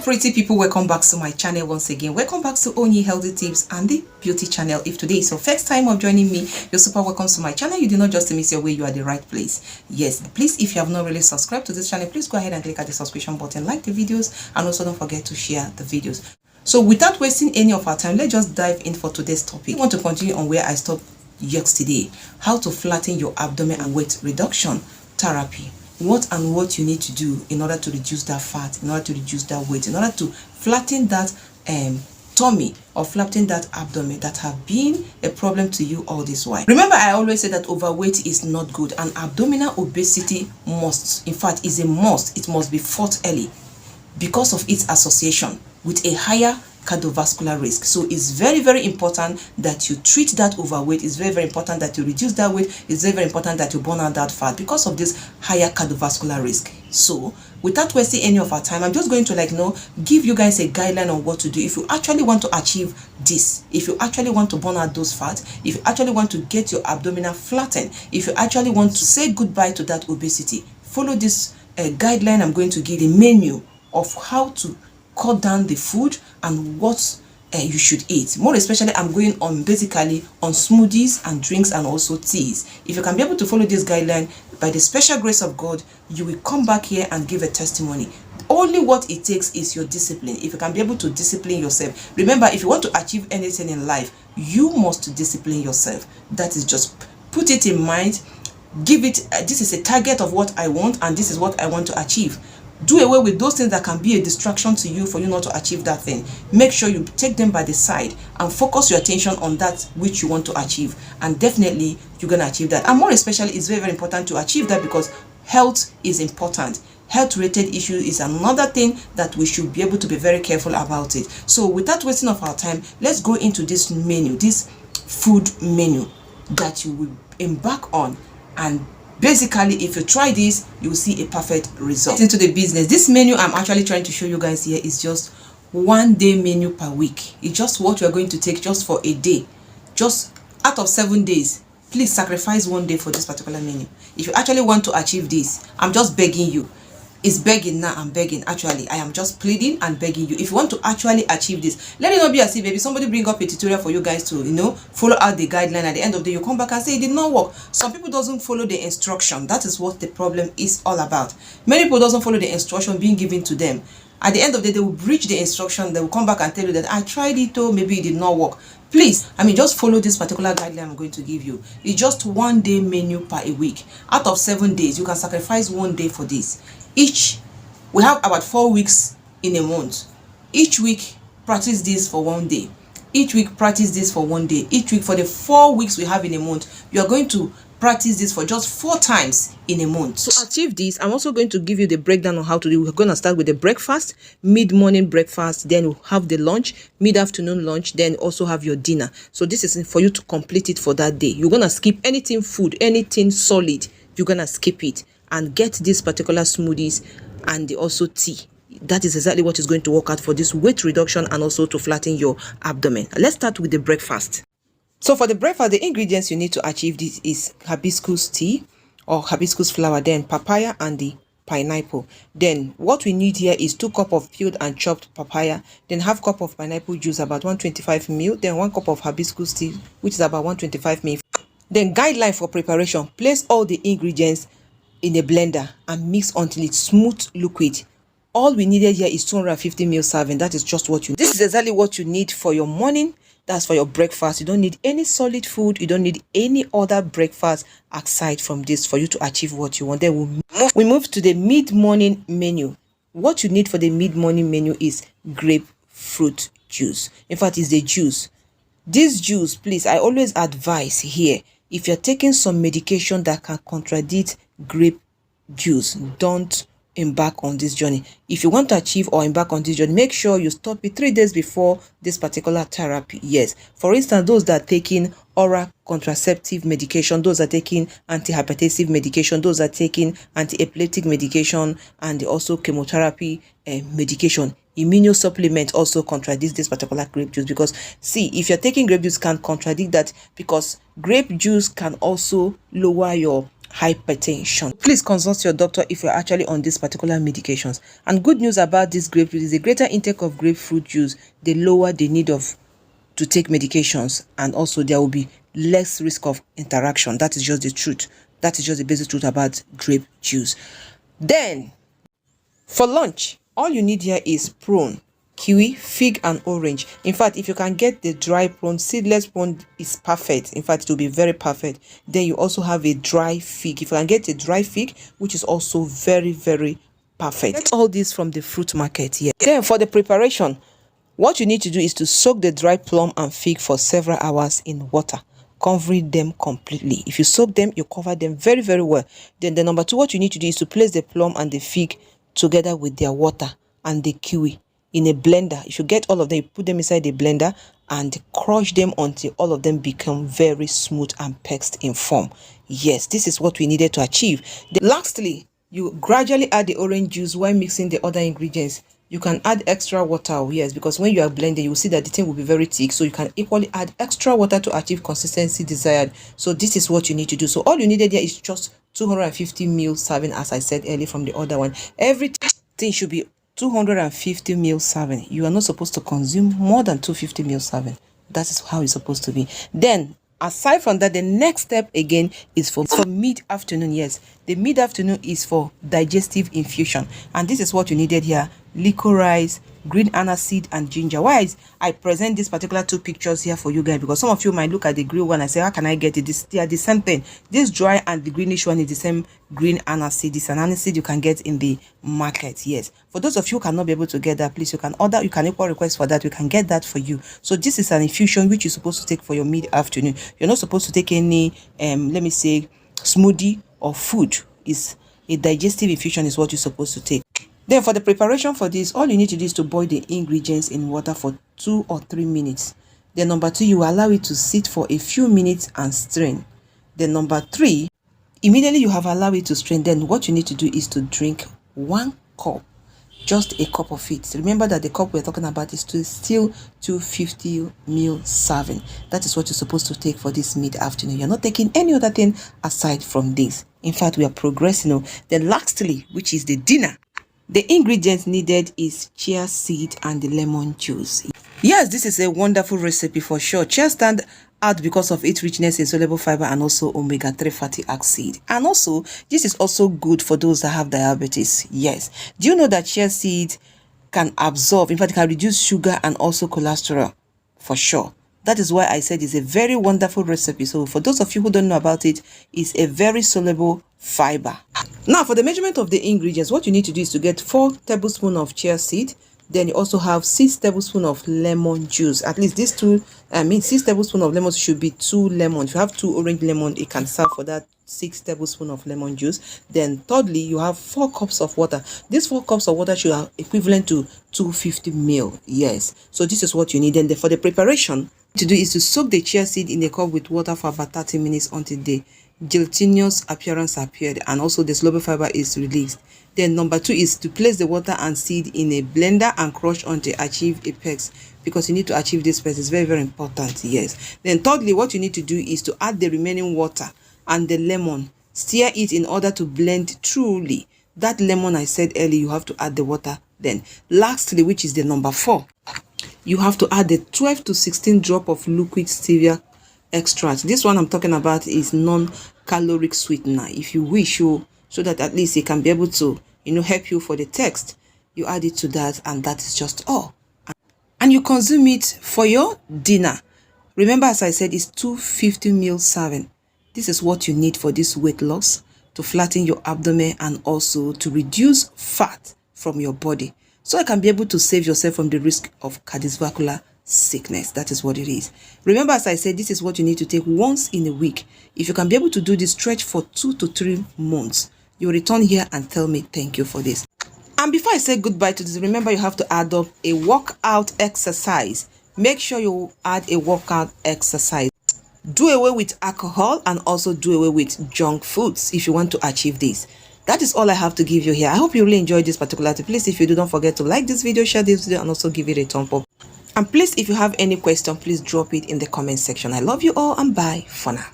pretty people, welcome back to my channel once again. Welcome back to Onyi Healthy Tips and the Beauty channel. If today is your first time of joining me, you're super welcome to my channel. You did not just miss your way, you are the right place. Yes, please, if you have not really subscribed to this channel, please go ahead and click at the subscription button, like the videos, and also don't forget to share the videos. So without wasting any of our time, let's just dive in for today's topic. I want to continue on where I stopped yesterday. How to flatten your abdomen and weight reduction therapy. What you need to do in order to reduce that fat, in order to reduce that weight, in order to flatten that tummy or flatten that abdomen that have been a problem to you all this while. Remember, I always say that overweight is not good, and abdominal obesity must, in fact, is a must. It must be fought early because of its association with a higher cardiovascular risk. So it's very, very important that you treat that overweight. It's very, very important that you reduce that weight. It's very, very important that you burn out that fat because of this higher cardiovascular risk. So without wasting any of our time, I'm just going to give you guys a guideline on what to do if you actually want to achieve this, if you actually want to burn out those fats, if you actually want to get your abdominal flattened, if you actually want to say goodbye to that obesity. Follow this guideline. I'm going to give the menu of how to cut down the food and what you should eat. More especially, I'm going on basically on smoothies and drinks and also teas. If you can be able to follow this guideline, by the special grace of God, you will come back here and give a testimony. Only what it takes is your discipline. If you can be able to discipline yourself. Remember, if you want to achieve anything in life, you must discipline yourself. That is, just put it in mind. Give it, this is a target of what I want, and this is what I want to achieve. Do away with those things that can be a distraction to you for you not to achieve that thing. Make sure you take them by the side and focus your attention on that which you want to achieve, and definitely you're going to achieve that. And more especially, it's very, very important to achieve that because health is important. Health related issue is another thing that we should be able to be very careful about it. So without wasting of our time, let's go into this menu, this food menu that you will embark on. And basically, if you try this, you will see a perfect result. Into the business, this menu I'm actually trying to show you guys here is just 1 day menu per week. It's just what you are going to take just for a day, just out of 7 days. Please sacrifice 1 day for this particular menu. If you actually want to achieve this, I'm just begging you. It's begging now. I'm begging. Actually, I am just pleading and begging you. If you want to actually achieve this, let it not be as if maybe somebody bring up a tutorial for you guys to follow out the guideline. At the end of the day, you come back and say it did not work. Some people doesn't follow the instruction. That is what the problem is all about. Many people doesn't follow the instruction being given to them. At the end of the day, they will breach the instruction. They will come back and tell you that I tried it, though maybe it did not work. Please, just follow this particular guideline I'm going to give you. It's just 1 day menu per a week. Out of 7 days, you can sacrifice 1 day for this. We have about 4 weeks in a month. Each week, practice this for 1 day. Each week, practice this for 1 day. Each week, for the 4 weeks we have in a month, you are going to practice this for just 4 times in a month. To achieve this, I'm also going to give you the breakdown on how to do. We're going to start with the breakfast, mid-morning breakfast, then we'll have the lunch, mid-afternoon lunch, then also have your dinner. So this is for you to complete it for that day. You're going to skip anything food, anything solid. You're going to skip it and get these particular smoothies and also tea. That is exactly what is going to work out for this weight reduction and also to flatten your abdomen. Let's start with the breakfast. So for the breakfast, the ingredients you need to achieve this is hibiscus tea or hibiscus flower, then papaya and the pineapple. Then what we need here is 2 cups of peeled and chopped papaya, then ½ cup of pineapple juice, about 125 ml, then 1 cup of hibiscus tea, which is about 125 ml. Then guideline for preparation: place all the ingredients in a blender and mix until it's smooth liquid. All we needed here is 250 ml serving. That is just what you need. This is exactly what you need for your morning. That's for your breakfast. You don't need any solid food. You don't need any other breakfast aside from this for you to achieve what you want. Then we move to the mid-morning menu. What you need for the mid-morning menu is grapefruit juice. In fact, it's the juice. This juice, please, I always advise here, if you're taking some medication that can contradict grape juice, don't embark on this journey. If you want to achieve or embark on this journey, make sure you stop it 3 days before this particular therapy. Yes, for instance, those that are taking oral contraceptive medication, those that are taking antihypertensive medication, those that are taking anti-epileptic medication, and also chemotherapy medication. Immunosupplement also contradicts this particular grape juice, because see, if you're taking grape juice, can contradict that, because grape juice can also lower your hypertension. Please consult your doctor if you're actually on these particular medications. And good news about this grapefruit is a greater intake of grapefruit juice, the lower the need of to take medications, and also there will be less risk of interaction. That is just the truth. That is just the basic truth about grape juice. Then for lunch, all you need here is prune, kiwi, fig and orange. In fact, if you can get the dry prune, seedless prune is perfect. In fact, it will be very perfect. Then you also have a dry fig. If you can get a dry fig, which is also very, very perfect. Get all this from the fruit market here. Then for the preparation, what you need to do is to soak the dry plum and fig for several hours in water, covering them completely. If you soak them, you cover them very, very well. Then the number 2, what you need to do is to place the plum and the fig together with their water and the kiwi in a blender. If you get all of them, you put them inside the blender and crush them until all of them become very smooth and packed in form. Yes, this is what we needed to achieve. Lastly, you gradually add the orange juice while mixing the other ingredients. You can add extra water, yes, because when you are blending, you will see that the thing will be very thick. So you can equally add extra water to achieve consistency desired. So this is what you need to do. So all you needed here is just 250 ml serving, as I said earlier from the other one. Everything should be 250 ml serving. You are not supposed to consume more than 250 ml serving. That is how it's supposed to be. Then aside from that, the next step again is for mid-afternoon. Yes, the mid-afternoon is for digestive infusion, and this is what you needed here: licorice, green aniseed and ginger. Why I present these particular 2 pictures here for you guys, because some of you might look at the green one and say, how can I get it? They are the same thing. This dry and the greenish one is the same green aniseed. This an aniseed you can get in the market. Yes, for those of you who cannot be able to get that, please, you can order, you can equal request for that, we can get that for you. So this is an infusion which you're supposed to take for your mid-afternoon. You're not supposed to take any let me say smoothie or food. Is a digestive infusion is what you're supposed to take. Then for the preparation for this, all you need to do is to boil the ingredients in water for 2 or 3 minutes. Then number 2, you allow it to sit for a few minutes and strain. Then number 3, immediately you have allowed it to strain, then what you need to do is to drink 1 cup, just a cup of it. Remember that the cup we're talking about is still 250 ml serving. That is what you're supposed to take for this mid-afternoon. You're not taking any other thing aside from this. In fact, we are progressing. Then lastly, which is the dinner, the ingredients needed is chia seed and the lemon juice. Yes, this is a wonderful recipe for sure. Chia stand out because of its richness in soluble fiber and also omega-3 fatty acid. And also, this is also good for those that have diabetes. Yes. Do you know that chia seed can absorb, in fact, it can reduce sugar and also cholesterol for sure. That is why I said it's a very wonderful recipe. So for those of you who don't know about it, it's a very soluble fiber. Now for the measurement of the ingredients, what you need to do is to get 4 tablespoons of chia seed. Then you also have 6 tablespoons of lemon juice. At least these 6 tablespoons of lemon should be 2 lemons. If you have 2 orange lemon, it can serve for that 6 tablespoons of lemon juice. Then thirdly, you have 4 cups of water. These 4 cups of water should have equivalent to 250 ml. Yes. So this is what you need. And for the preparation, to do is to soak the chia seed in a cup with water for about 30 minutes until the gelatinous appearance appeared and also the soluble fiber is released. Then number 2 is to place the water and seed in a blender and crush until achieve a paste, because you need to achieve this paste. It's very, very important. Yes. Then thirdly, what you need to do is to add the remaining water and the lemon. Stir it in order to blend truly. That lemon I said earlier, you have to add the water. Then lastly, which is the number 4, you have to add the 12 to 16 drop of liquid stevia extract. This one I'm talking about is non-caloric sweetener. If you wish, so that at least it can be able to, help you for the text, you add it to that, and that is just all. And you consume it for your dinner. Remember, as I said, it's 250 ml serving. This is what you need for this weight loss, to flatten your abdomen and also to reduce fat from your body, so I can be able to save yourself from the risk of cardiovascular sickness. That is what it is. Remember, as I said, this is what you need to take once in a week. If you can be able to do this stretch for 2 to 3 months, you return here and tell me thank you for this. And before I say goodbye to this, remember you have to add up a workout exercise. Make sure you add a workout exercise. Do away with alcohol and also do away with junk foods if you want to achieve this. That is all I have to give you here. I hope you really enjoyed this particular tip. Please, if you do, don't forget to like this video, share this video, and also give it a thumb up. And please, if you have any question, please drop it in the comment section. I love you all, and bye for now.